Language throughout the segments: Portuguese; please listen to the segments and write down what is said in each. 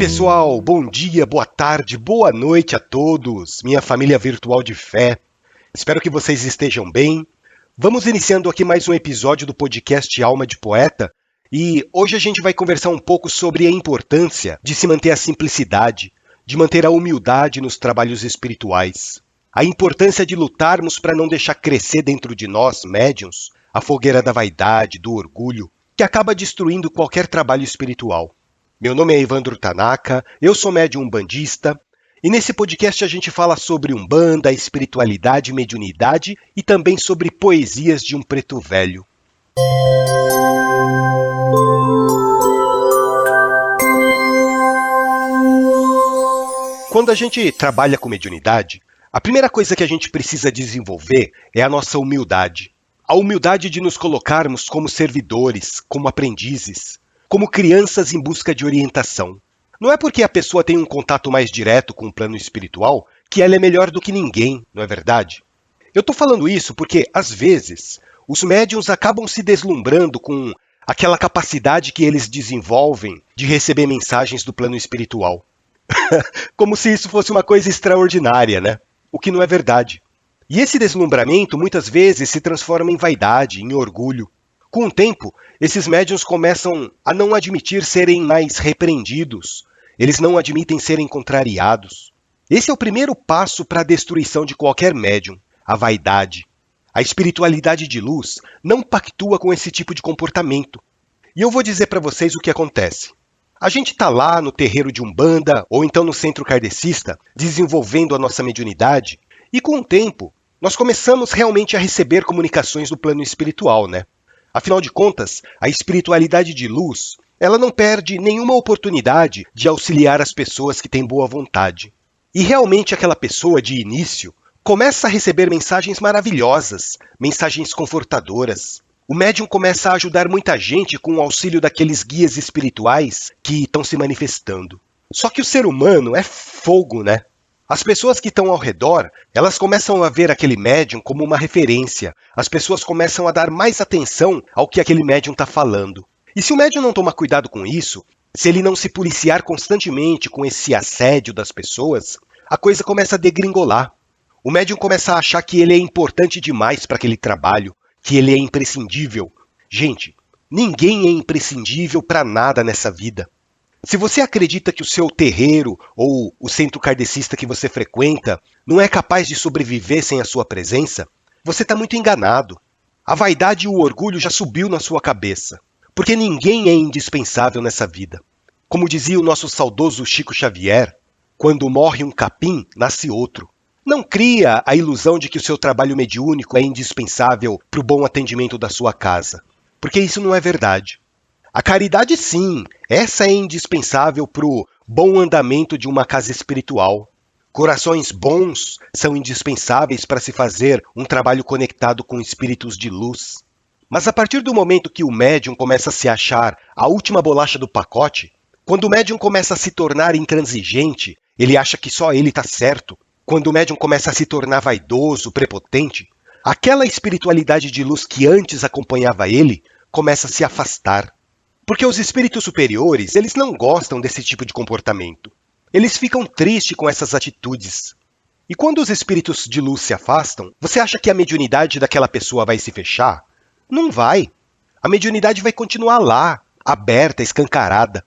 pessoal, bom dia, boa tarde, boa noite a todos, minha família virtual de fé. Espero que vocês estejam bem. Vamos iniciando aqui mais um episódio do podcast Alma de Poeta e hoje a gente vai conversar um pouco sobre a importância de se manter a simplicidade, de manter a humildade nos trabalhos espirituais. A importância de lutarmos para não deixar crescer dentro de nós, médiuns, a fogueira da vaidade, do orgulho, que acaba destruindo qualquer trabalho espiritual. Meu nome é Evandro Tanaka, eu sou médium umbandista, e nesse podcast a gente fala sobre Umbanda, espiritualidade, mediunidade e também sobre poesias de um preto velho. Quando a gente trabalha com mediunidade, a primeira coisa que a gente precisa desenvolver é a nossa humildade. A humildade de nos colocarmos como servidores, como aprendizes, como crianças em busca de orientação. Não é porque a pessoa tem um contato mais direto com o plano espiritual que ela é melhor do que ninguém, não é verdade? Eu estou falando isso porque, às vezes, os médiuns acabam se deslumbrando com aquela capacidade que eles desenvolvem de receber mensagens do plano espiritual. Como se isso fosse uma coisa extraordinária, né? O que não é verdade. E esse deslumbramento muitas vezes se transforma em vaidade, em orgulho. Com o tempo, esses médiuns começam a não admitir serem mais repreendidos. Eles não admitem serem contrariados. Esse é o primeiro passo para a destruição de qualquer médium, a vaidade. A espiritualidade de luz não pactua com esse tipo de comportamento. E eu vou dizer para vocês o que acontece. A gente está lá no terreiro de Umbanda, ou então no centro kardecista, desenvolvendo a nossa mediunidade, e com o tempo, nós começamos realmente a receber comunicações do plano espiritual, né? Afinal de contas, a espiritualidade de luz, ela não perde nenhuma oportunidade de auxiliar as pessoas que têm boa vontade. E realmente aquela pessoa, de início, começa a receber mensagens maravilhosas, mensagens confortadoras. O médium começa a ajudar muita gente com o auxílio daqueles guias espirituais que estão se manifestando. Só que o ser humano é fogo, né? As pessoas que estão ao redor, elas começam a ver aquele médium como uma referência. As pessoas começam a dar mais atenção ao que aquele médium está falando. E se o médium não tomar cuidado com isso, se ele não se policiar constantemente com esse assédio das pessoas, a coisa começa a degringolar. O médium começa a achar que ele é importante demais para aquele trabalho, que ele é imprescindível. Gente, ninguém é imprescindível para nada nessa vida. Se você acredita que o seu terreiro ou o centro kardecista que você frequenta não é capaz de sobreviver sem a sua presença, você está muito enganado. A vaidade e o orgulho já subiu na sua cabeça, porque ninguém é indispensável nessa vida. Como dizia o nosso saudoso Chico Xavier, quando morre um capim, nasce outro. Não cria a ilusão de que o seu trabalho mediúnico é indispensável para o bom atendimento da sua casa, porque isso não é verdade. A caridade, sim, essa é indispensável para o bom andamento de uma casa espiritual. Corações bons são indispensáveis para se fazer um trabalho conectado com espíritos de luz. Mas a partir do momento que o médium começa a se achar a última bolacha do pacote, quando o médium começa a se tornar intransigente, ele acha que só ele está certo. Quando o médium começa a se tornar vaidoso, prepotente, aquela espiritualidade de luz que antes acompanhava ele começa a se afastar. Porque os espíritos superiores, eles não gostam desse tipo de comportamento. Eles ficam tristes com essas atitudes. E quando os espíritos de luz se afastam, você acha que a mediunidade daquela pessoa vai se fechar? Não vai. A mediunidade vai continuar lá, aberta, escancarada.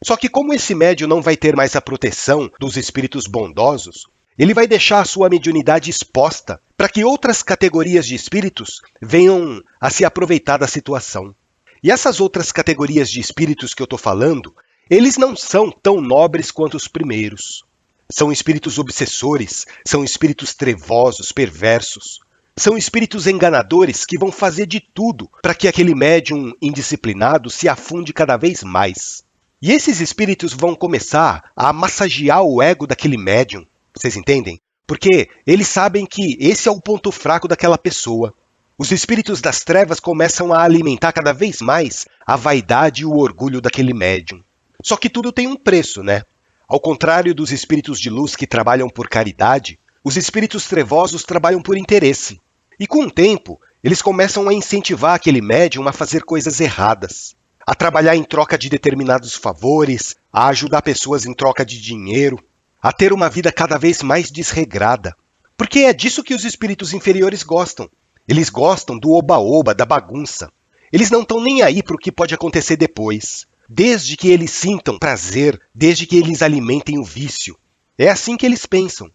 Só que como esse médium não vai ter mais a proteção dos espíritos bondosos, ele vai deixar a sua mediunidade exposta para que outras categorias de espíritos venham a se aproveitar da situação. E essas outras categorias de espíritos que eu estou falando, eles não são tão nobres quanto os primeiros. São espíritos obsessores, são espíritos trevosos, perversos. São espíritos enganadores que vão fazer de tudo para que aquele médium indisciplinado se afunde cada vez mais. E esses espíritos vão começar a massagear o ego daquele médium. Vocês entendem? Porque eles sabem que esse é o ponto fraco daquela pessoa. Os espíritos das trevas começam a alimentar cada vez mais a vaidade e o orgulho daquele médium. Só que tudo tem um preço, né? Ao contrário dos espíritos de luz que trabalham por caridade, os espíritos trevosos trabalham por interesse. E com o tempo, eles começam a incentivar aquele médium a fazer coisas erradas, a trabalhar em troca de determinados favores, a ajudar pessoas em troca de dinheiro, a ter uma vida cada vez mais desregrada. Porque é disso que os espíritos inferiores gostam. Eles gostam do oba-oba, da bagunça. Eles não estão nem aí para o que pode acontecer depois. Desde que eles sintam prazer, desde que eles alimentem o vício. É assim que eles pensam.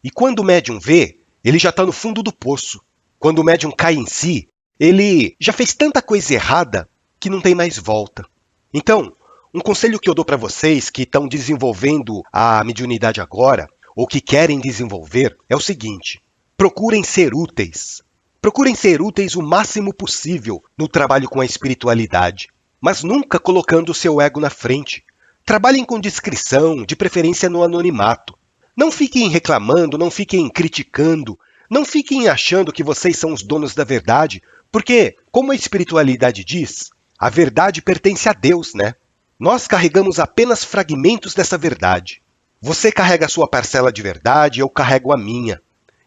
E quando o médium vê, ele já está no fundo do poço. Quando o médium cai em si, ele já fez tanta coisa errada que não tem mais volta. Então, um conselho que eu dou para vocês que estão desenvolvendo a mediunidade agora, ou que querem desenvolver, é o seguinte: procurem ser úteis. Procurem ser úteis o máximo possível no trabalho com a espiritualidade, mas nunca colocando o seu ego na frente. Trabalhem com discrição, de preferência no anonimato. Não fiquem reclamando, não fiquem criticando, não fiquem achando que vocês são os donos da verdade, porque, como a espiritualidade diz, a verdade pertence a Deus, né? Nós carregamos apenas fragmentos dessa verdade. Você carrega a sua parcela de verdade, eu carrego a minha.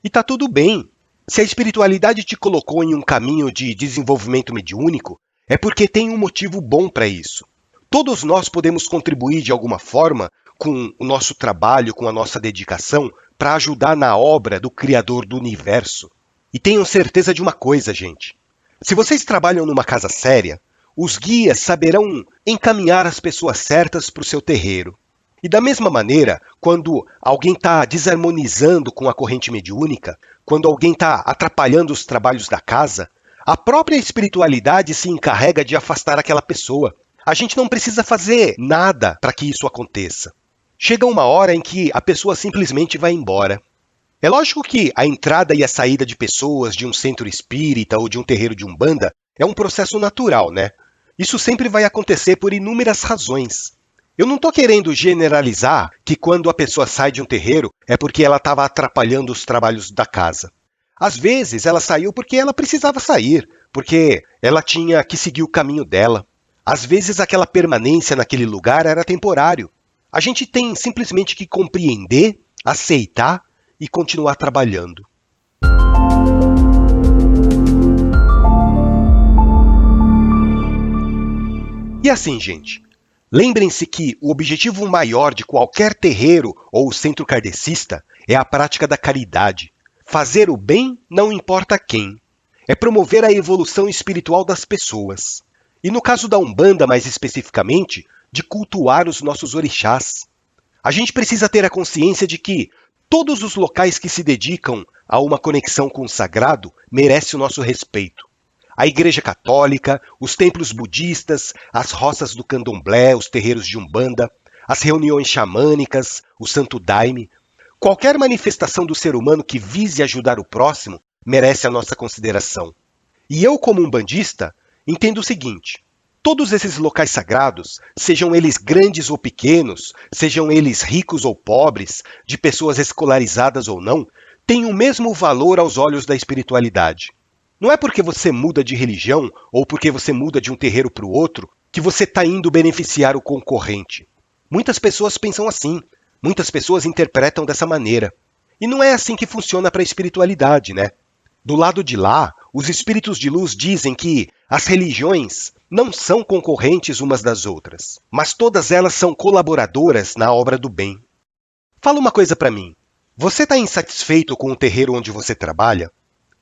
E tá tudo bem. Se a espiritualidade te colocou em um caminho de desenvolvimento mediúnico, é porque tem um motivo bom para isso. Todos nós podemos contribuir de alguma forma com o nosso trabalho, com a nossa dedicação, para ajudar na obra do Criador do Universo. E tenham certeza de uma coisa, gente. Se vocês trabalham numa casa séria, os guias saberão encaminhar as pessoas certas para o seu terreiro. E da mesma maneira, quando alguém está desarmonizando com a corrente mediúnica, quando alguém está atrapalhando os trabalhos da casa, a própria espiritualidade se encarrega de afastar aquela pessoa. A gente não precisa fazer nada para que isso aconteça. Chega uma hora em que a pessoa simplesmente vai embora. É lógico que a entrada e a saída de pessoas de um centro espírita ou de um terreiro de umbanda é um processo natural, né? Isso sempre vai acontecer por inúmeras razões. Eu não estou querendo generalizar que quando a pessoa sai de um terreiro é porque ela estava atrapalhando os trabalhos da casa. Às vezes ela saiu porque ela precisava sair, porque ela tinha que seguir o caminho dela. Às vezes aquela permanência naquele lugar era temporário. A gente tem simplesmente que compreender, aceitar e continuar trabalhando. E assim, gente, lembrem-se que o objetivo maior de qualquer terreiro ou centro kardecista é a prática da caridade. Fazer o bem não importa quem. É promover a evolução espiritual das pessoas. E no caso da Umbanda, mais especificamente, de cultuar os nossos orixás. A gente precisa ter a consciência de que todos os locais que se dedicam a uma conexão com o sagrado merecem o nosso respeito. A Igreja Católica, os templos budistas, as roças do candomblé, os terreiros de Umbanda, as reuniões xamânicas, o Santo Daime. Qualquer manifestação do ser humano que vise ajudar o próximo merece a nossa consideração. E eu, como umbandista, entendo o seguinte: todos esses locais sagrados, sejam eles grandes ou pequenos, sejam eles ricos ou pobres, de pessoas escolarizadas ou não, têm o mesmo valor aos olhos da espiritualidade. Não é porque você muda de religião ou porque você muda de um terreiro para o outro que você está indo beneficiar o concorrente. Muitas pessoas pensam assim, muitas pessoas interpretam dessa maneira. E não é assim que funciona para a espiritualidade, né? Do lado de lá, os espíritos de luz dizem que as religiões não são concorrentes umas das outras, mas todas elas são colaboradoras na obra do bem. Fala uma coisa para mim. Você está insatisfeito com o terreiro onde você trabalha?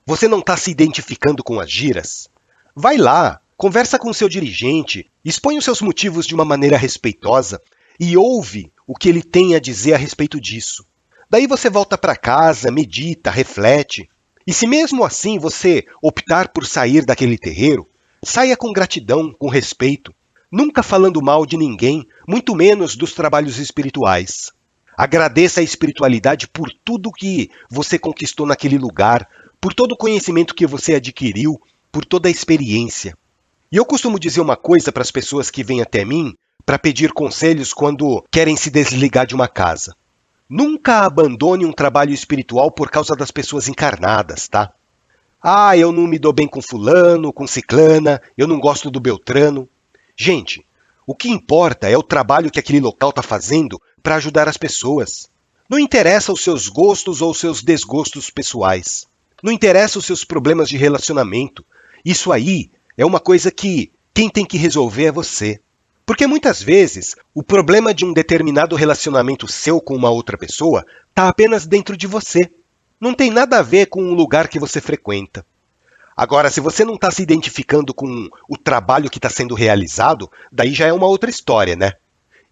Você não está se identificando com as giras? Vai lá, conversa com o seu dirigente, expõe os seus motivos de uma maneira respeitosa e ouve o que ele tem a dizer a respeito disso. Daí você volta para casa, medita, reflete. E se mesmo assim você optar por sair daquele terreiro, saia com gratidão, com respeito, nunca falando mal de ninguém, muito menos dos trabalhos espirituais. Agradeça a espiritualidade por tudo que você conquistou naquele lugar, por todo o conhecimento que você adquiriu, por toda a experiência. E eu costumo dizer uma coisa para as pessoas que vêm até mim para pedir conselhos quando querem se desligar de uma casa. Nunca abandone um trabalho espiritual por causa das pessoas encarnadas, tá? Ah, eu não me dou bem com fulano, com ciclana, eu não gosto do beltrano. Gente, o que importa é o trabalho que aquele local está fazendo para ajudar as pessoas. Não interessa os seus gostos ou os seus desgostos pessoais. Não interessa os seus problemas de relacionamento. Isso aí é uma coisa que quem tem que resolver é você. Porque muitas vezes o problema de um determinado relacionamento seu com uma outra pessoa está apenas dentro de você. Não tem nada a ver com o lugar que você frequenta. Agora, se você não está se identificando com o trabalho que está sendo realizado, daí já é uma outra história, né?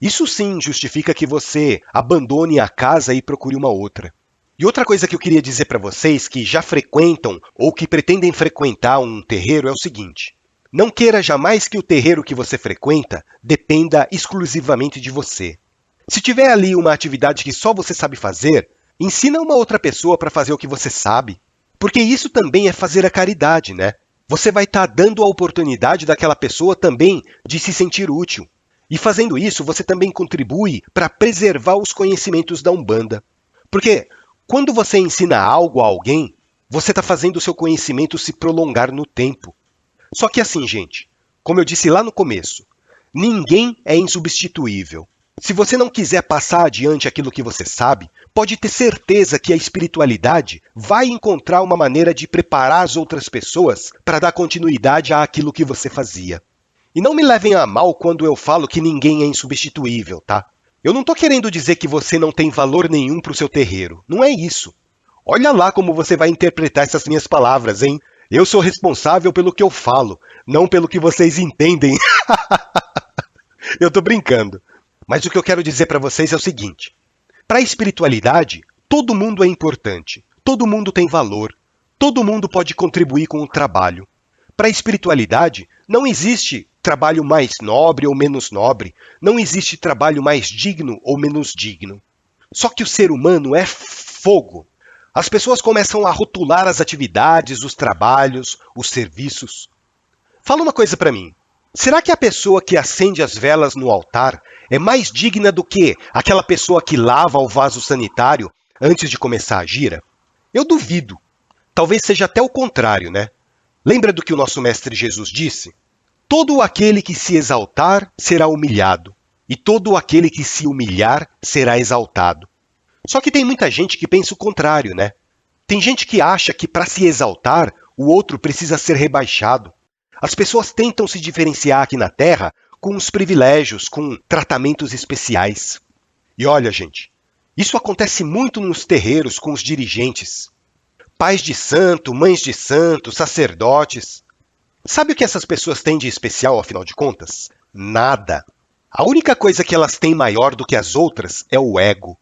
Isso sim justifica que você abandone a casa e procure uma outra. E outra coisa que eu queria dizer para vocês que já frequentam ou que pretendem frequentar um terreiro é o seguinte: não queira jamais que o terreiro que você frequenta dependa exclusivamente de você. Se tiver ali uma atividade que só você sabe fazer, ensina uma outra pessoa para fazer o que você sabe. Porque isso também é fazer a caridade, né? Você vai estar dando a oportunidade daquela pessoa também de se sentir útil. E fazendo isso, você também contribui para preservar os conhecimentos da Umbanda. Porque quando você ensina algo a alguém, você está fazendo o seu conhecimento se prolongar no tempo. Só que assim, gente, como eu disse lá no começo, ninguém é insubstituível. Se você não quiser passar adiante aquilo que você sabe, pode ter certeza que a espiritualidade vai encontrar uma maneira de preparar as outras pessoas para dar continuidade àquilo que você fazia. E não me levem a mal quando eu falo que ninguém é insubstituível, tá? Eu não estou querendo dizer que você não tem valor nenhum para o seu terreiro. Não é isso. Olha lá como você vai interpretar essas minhas palavras, hein? Eu sou responsável pelo que eu falo, não pelo que vocês entendem. Eu estou brincando. Mas o que eu quero dizer para vocês é o seguinte: para a espiritualidade, todo mundo é importante, todo mundo tem valor, todo mundo pode contribuir com o trabalho. Para a espiritualidade, não existe trabalho mais nobre ou menos nobre, não existe trabalho mais digno ou menos digno. Só que o ser humano é fogo. As pessoas começam a rotular as atividades, os trabalhos, os serviços. Fala uma coisa para mim. Será que a pessoa que acende as velas no altar é mais digna do que aquela pessoa que lava o vaso sanitário antes de começar a gira? Eu duvido. Talvez seja até o contrário, né? Lembra do que o nosso Mestre Jesus disse? Todo aquele que se exaltar será humilhado, e todo aquele que se humilhar será exaltado. Só que tem muita gente que pensa o contrário, né? Tem gente que acha que para se exaltar, o outro precisa ser rebaixado. As pessoas tentam se diferenciar aqui na Terra com os privilégios, com tratamentos especiais. E olha, gente, isso acontece muito nos terreiros com os dirigentes. Pais de santo, mães de santo, sacerdotes. Sabe o que essas pessoas têm de especial, afinal de contas? Nada. A única coisa que elas têm maior do que as outras é o ego.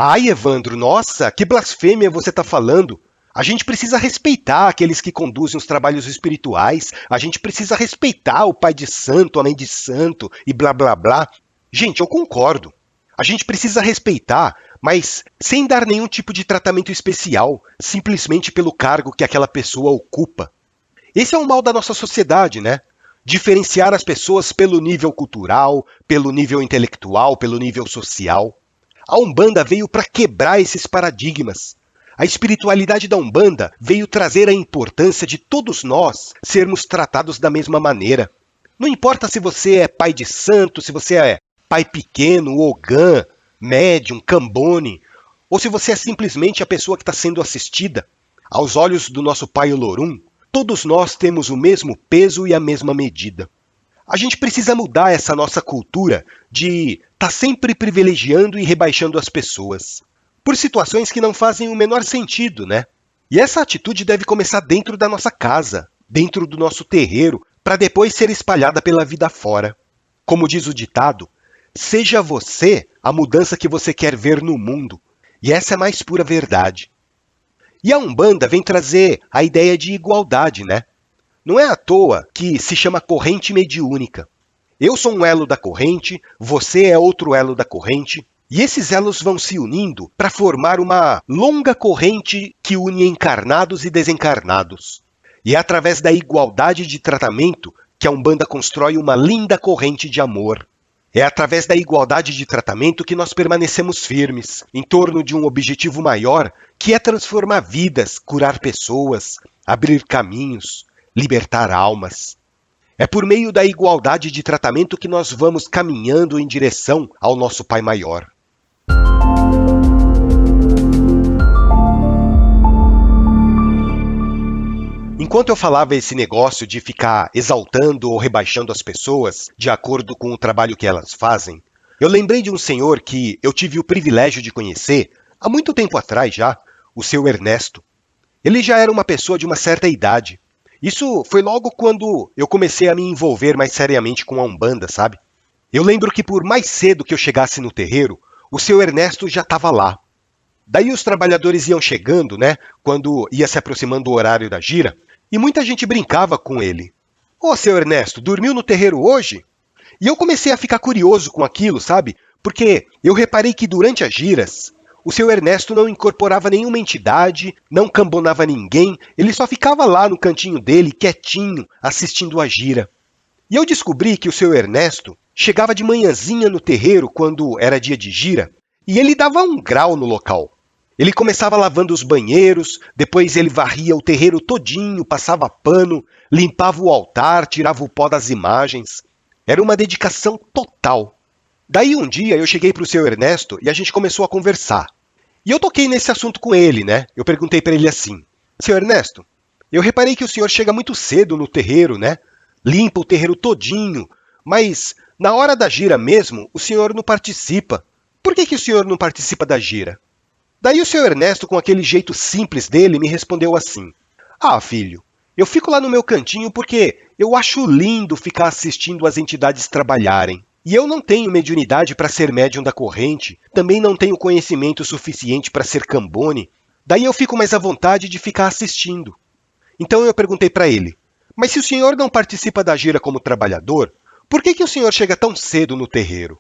Ai, Evandro, nossa, que blasfêmia você está falando. A gente precisa respeitar aqueles que conduzem os trabalhos espirituais, a gente precisa respeitar o pai de santo, a mãe de santo e blá blá blá. Gente, eu concordo. A gente precisa respeitar, mas sem dar nenhum tipo de tratamento especial, simplesmente pelo cargo que aquela pessoa ocupa. Esse é o mal da nossa sociedade, né? Diferenciar as pessoas pelo nível cultural, pelo nível intelectual, pelo nível social. A Umbanda veio para quebrar esses paradigmas. A espiritualidade da Umbanda veio trazer a importância de todos nós sermos tratados da mesma maneira. Não importa se você é pai de santo, se você é pai pequeno, ogã, médium, cambone, ou se você é simplesmente a pessoa que está sendo assistida. Aos olhos do nosso pai Olorum, todos nós temos o mesmo peso e a mesma medida. A gente precisa mudar essa nossa cultura de estar sempre privilegiando e rebaixando as pessoas. Por situações que não fazem o menor sentido, né? E essa atitude deve começar dentro da nossa casa, dentro do nosso terreiro, para depois ser espalhada pela vida fora. Como diz o ditado, seja você a mudança que você quer ver no mundo. E essa é a mais pura verdade. E a Umbanda vem trazer a ideia de igualdade, né? Não é à toa que se chama corrente mediúnica. Eu sou um elo da corrente, você é outro elo da corrente, e esses elos vão se unindo para formar uma longa corrente que une encarnados e desencarnados. E é através da igualdade de tratamento que a Umbanda constrói uma linda corrente de amor. É através da igualdade de tratamento que nós permanecemos firmes, em torno de um objetivo maior, que é transformar vidas, curar pessoas, abrir caminhos, libertar almas. É por meio da igualdade de tratamento que nós vamos caminhando em direção ao nosso Pai Maior. enquanto eu falava esse negócio de ficar exaltando ou rebaixando as pessoas de acordo com o trabalho que elas fazem, eu lembrei de um senhor que eu tive o privilégio de conhecer há muito tempo atrás já, o seu Ernesto. Ele já era uma pessoa de uma certa idade. Isso foi logo quando eu comecei a me envolver mais seriamente com a Umbanda, sabe? Eu lembro que por mais cedo que eu chegasse no terreiro, o seu Ernesto já estava lá. Daí os trabalhadores iam chegando, né, quando ia se aproximando o horário da gira, e muita gente brincava com ele. Ô, seu Ernesto, dormiu no terreiro hoje? E eu comecei a ficar curioso com aquilo, sabe? Porque eu reparei que durante as giras, o seu Ernesto não incorporava nenhuma entidade, não cambonava ninguém, ele só ficava lá no cantinho dele, quietinho, assistindo a gira. E eu descobri que o seu Ernesto chegava de manhãzinha no terreiro quando era dia de gira, e ele dava um grau no local. Ele começava lavando os banheiros, depois ele varria o terreiro todinho, passava pano, limpava o altar, tirava o pó das imagens. Era uma dedicação total. Daí um dia eu cheguei para o seu Ernesto e a gente começou a conversar. E eu toquei nesse assunto com ele, né? Eu perguntei para ele assim: seu Ernesto, eu reparei que o senhor chega muito cedo no terreiro, né? Limpa o terreiro todinho, mas na hora da gira mesmo, o senhor não participa. Por que o senhor não participa da gira? Daí o seu Ernesto, com aquele jeito simples dele, me respondeu assim: ah, filho, eu fico lá no meu cantinho porque eu acho lindo ficar assistindo as entidades trabalharem. E eu não tenho mediunidade para ser médium da corrente, também não tenho conhecimento suficiente para ser cambone, daí eu fico mais à vontade de ficar assistindo. Então eu perguntei para ele: mas se o senhor não participa da gira como trabalhador, por que o senhor chega tão cedo no terreiro?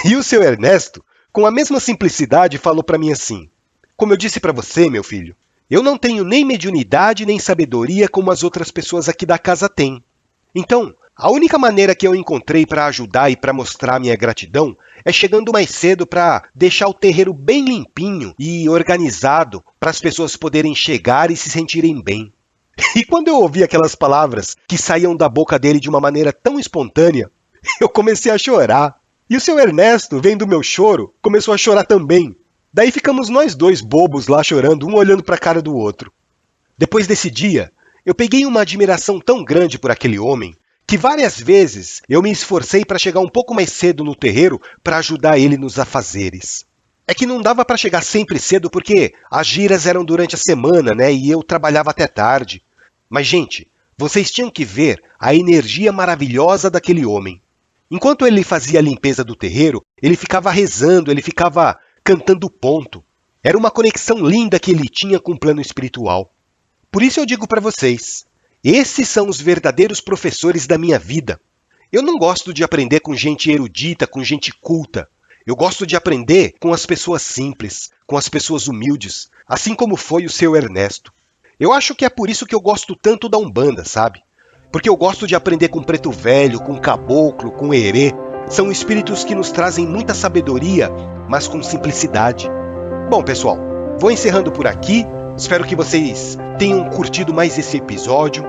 E o seu Ernesto, com a mesma simplicidade, falou para mim assim: como eu disse para você, meu filho, eu não tenho nem mediunidade nem sabedoria como as outras pessoas aqui da casa têm. Então, a única maneira que eu encontrei para ajudar e para mostrar minha gratidão é chegando mais cedo para deixar o terreiro bem limpinho e organizado para as pessoas poderem chegar e se sentirem bem. E quando eu ouvi aquelas palavras que saíam da boca dele de uma maneira tão espontânea, eu comecei a chorar. E o seu Ernesto, vendo o meu choro, começou a chorar também. Daí ficamos nós dois bobos lá chorando, um olhando para a cara do outro. Depois desse dia, eu peguei uma admiração tão grande por aquele homem que várias vezes eu me esforcei para chegar um pouco mais cedo no terreiro para ajudar ele nos afazeres. É que não dava para chegar sempre cedo porque as giras eram durante a semana, né? E eu trabalhava até tarde. Mas, gente, vocês tinham que ver a energia maravilhosa daquele homem. Enquanto ele fazia a limpeza do terreiro, ele ficava rezando, ele ficava cantando ponto. Era uma conexão linda que ele tinha com o plano espiritual. Por isso eu digo para vocês, esses são os verdadeiros professores da minha vida. Eu não gosto de aprender com gente erudita, com gente culta. Eu gosto de aprender com as pessoas simples, com as pessoas humildes, assim como foi o seu Ernesto. Eu acho que é por isso que eu gosto tanto da Umbanda, sabe? Porque eu gosto de aprender com preto velho, com caboclo, com herê. São espíritos que nos trazem muita sabedoria, mas com simplicidade. Bom, pessoal, vou encerrando por aqui. Espero que vocês tenham curtido mais esse episódio.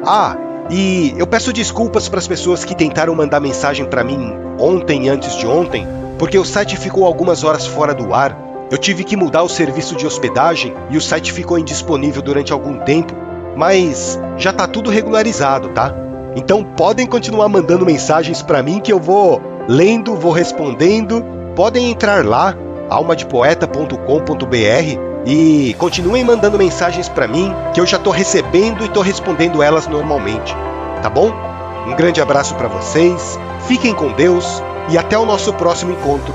Ah, e eu peço desculpas para as pessoas que tentaram mandar mensagem para mim ontem e antes de ontem, porque o site ficou algumas horas fora do ar. Eu tive que mudar o serviço de hospedagem e o site ficou indisponível durante algum tempo, mas já está tudo regularizado, tá? Então podem continuar mandando mensagens para mim que eu vou lendo, vou respondendo. Podem entrar lá, almadepoeta.com.br, e continuem mandando mensagens para mim que eu já estou recebendo e estou respondendo elas normalmente, tá bom? Um grande abraço para vocês, fiquem com Deus e até o nosso próximo encontro.